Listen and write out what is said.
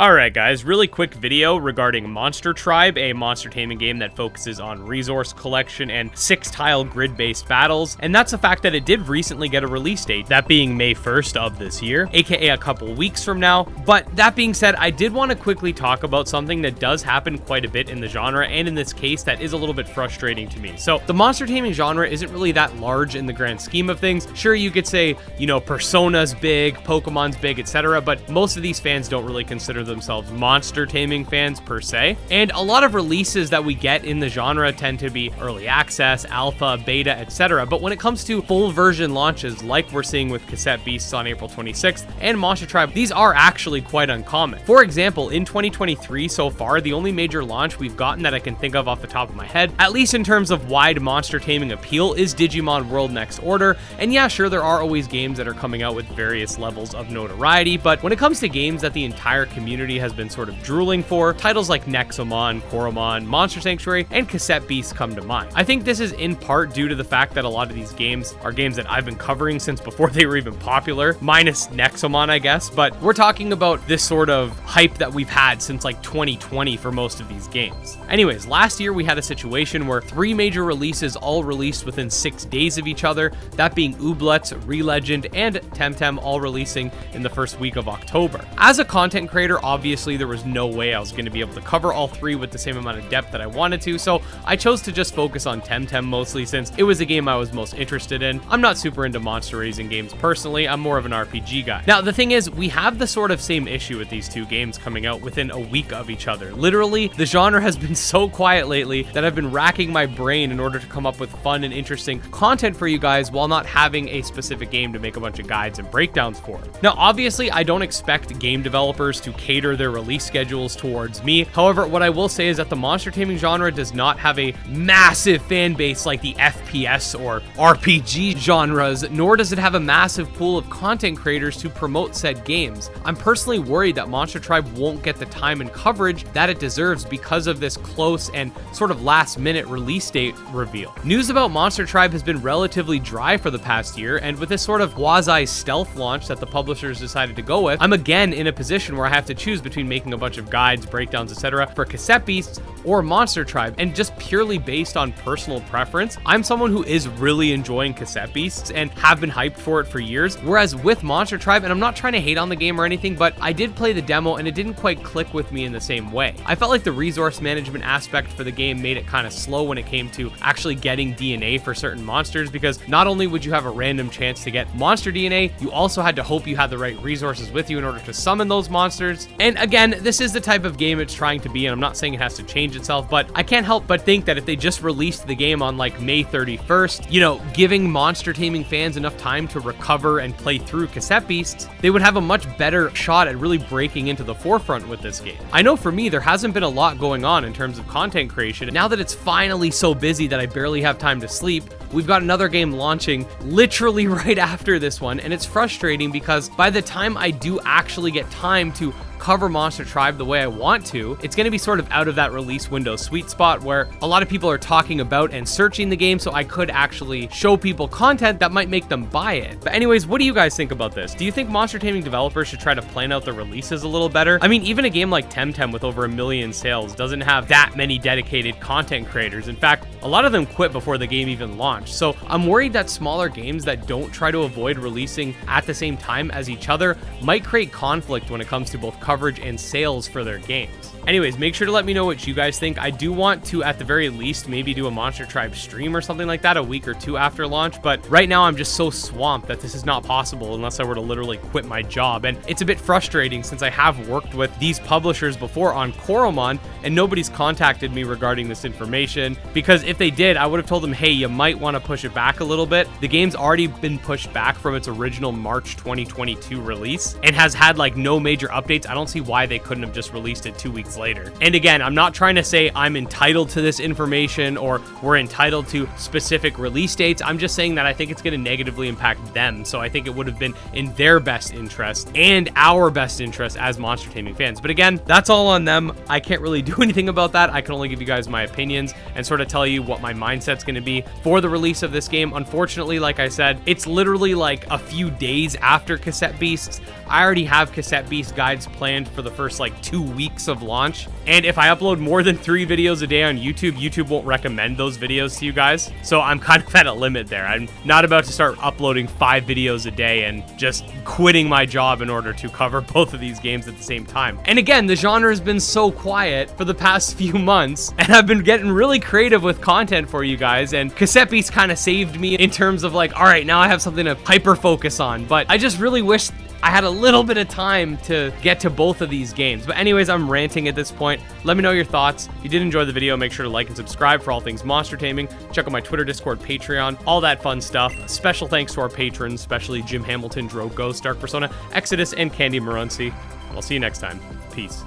Alright guys, really quick video regarding Monster Tribe, a monster taming game that focuses on resource collection and 6-tile grid-based battles, and that's the fact that it did recently get a release date, that being May 1st of this year, aka a couple weeks from now. But that being said, I did want to quickly talk about something that does happen quite a bit in the genre, and in this case that is a little bit frustrating to me. So the monster taming genre isn't really that large in the grand scheme of things. Sure, you could say, you know, Persona's big, Pokemon's big, etc., but most of these fans don't really consider themselves monster taming fans per se. And a lot of releases that we get in the genre tend to be early access, alpha, beta, etc. But when it comes to full version launches like we're seeing with Cassette Beasts on April 26th and Monster Tribe, these are actually quite uncommon. For example, in 2023 so far, the only major launch we've gotten that I can think of off the top of my head, at least in terms of wide monster taming appeal, is Digimon World Next Order. And yeah, sure, there are always games that are coming out with various levels of notoriety, but when it comes to games that the entire community has been sort of drooling for, titles like Nexomon, Coromon, Monster Sanctuary, and Cassette Beasts come to mind. I think this is in part due to the fact that a lot of these games are games that I've been covering since before they were even popular, minus Nexomon, I guess, but we're talking about this sort of hype that we've had since like 2020 for most of these games. Anyways, last year we had a situation where 3 major releases all released within 6 days of each other, that being Ooblets, Relegend, and Temtem all releasing in the first week of October. As a content creator, obviously there was no way I was going to be able to cover all 3 with the same amount of depth that I wanted to, so I chose to just focus on Temtem mostly since it was a game I was most interested in. I'm not super into monster raising games personally, I'm more of an RPG guy. Now the thing is, we have the sort of same issue with these 2 games coming out within a week of each other. Literally, the genre has been so quiet lately that I've been racking my brain in order to come up with fun and interesting content for you guys while not having a specific game to make a bunch of guides and breakdowns for. Now obviously I don't expect game developers to cater their release schedules towards me. However, what I will say is that the monster taming genre does not have a massive fan base like the FPS or RPG genres, nor does it have a massive pool of content creators to promote said games. I'm personally worried that Monster Tribe won't get the time and coverage that it deserves because of this close and sort of last minute release date reveal. News about Monster Tribe has been relatively dry for the past year, and with this sort of quasi stealth launch that the publishers decided to go with, I'm again in a position where I have to choose between making a bunch of guides, breakdowns, etc. for Cassette Beasts or Monster Tribe, and just purely based on personal preference, I'm someone who is really enjoying Cassette Beasts and have been hyped for it for years, whereas with Monster Tribe, and I'm not trying to hate on the game or anything, but I did play the demo and it didn't quite click with me in the same way. I felt like the resource management aspect for the game made it kind of slow when it came to actually getting DNA for certain monsters, because not only would you have a random chance to get monster DNA, you also had to hope you had the right resources with you in order to summon those monsters. And again, this is the type of game it's trying to be, and I'm not saying it has to change itself, but I can't help but think that if they just released the game on like May 31st, you know, giving monster taming fans enough time to recover and play through Cassette Beasts, they would have a much better shot at really breaking into the forefront with this game. I know for me, there hasn't been a lot going on in terms of content creation, and now that it's finally so busy that I barely have time to sleep, we've got another game launching literally right after this one, and it's frustrating because by the time I do actually get time to cover Monster Tribe the way I want to, it's going to be sort of out of that release window sweet spot where a lot of people are talking about and searching the game, so I could actually show people content that might make them buy it. But anyways, what do you guys think about this? Do you think monster taming developers should try to plan out the releases a little better? I mean, even a game like Temtem with over 1 million sales doesn't have that many dedicated content creators. In fact, a lot of them quit before the game even launched. So I'm worried that smaller games that don't try to avoid releasing at the same time as each other might create conflict when it comes to both coverage and sales for their games. Anyways, make sure to let me know what you guys think. I do want to, at the very least, maybe do a Monster Tribe stream or something like that a week or 2 after launch, but right now I'm just so swamped that this is not possible unless I were to literally quit my job. And it's a bit frustrating since I have worked with these publishers before on Coromon and nobody's contacted me regarding this information, because if they did, I would have told them, hey, you might want to push it back a little bit. The game's already been pushed back from its original March 2022 release and has had like no major updates. I don't see why they couldn't have just released it 2 weeks later. And again, I'm not trying to say I'm entitled to this information or we're entitled to specific release dates. I'm just saying that I think it's going to negatively impact them. So I think it would have been in their best interest and our best interest as monster taming fans. But again, that's all on them. I can't really do anything about that. I can only give you guys my opinions and sort of tell you what my mindset's going to be for the release of this game. Unfortunately, like I said, it's literally like a few days after Cassette Beasts. I already have Cassette Beast guides planned planned for the first like 2 weeks of launch. And if I upload more than 3 videos a day on YouTube, YouTube won't recommend those videos to you guys. So I'm kind of at a limit there. I'm not about to start uploading 5 videos a day and just quitting my job in order to cover both of these games at the same time. And again, the genre has been so quiet for the past few months, and I've been getting really creative with content for you guys, and Kasepi's kind of saved me in terms of like, all right, now I have something to hyper focus on. But I just really wish I had a little bit of time to get to both of these games. But anyways, I'm ranting at this point. Let me know your thoughts. If you did enjoy the video, make sure to like and subscribe for all things monster taming. Check out my Twitter, Discord, Patreon, all that fun stuff. Special thanks to our patrons, especially Jim Hamilton, Drogo, Dark Persona, Exodus, and Candy Marunci. I'll see you next time. Peace.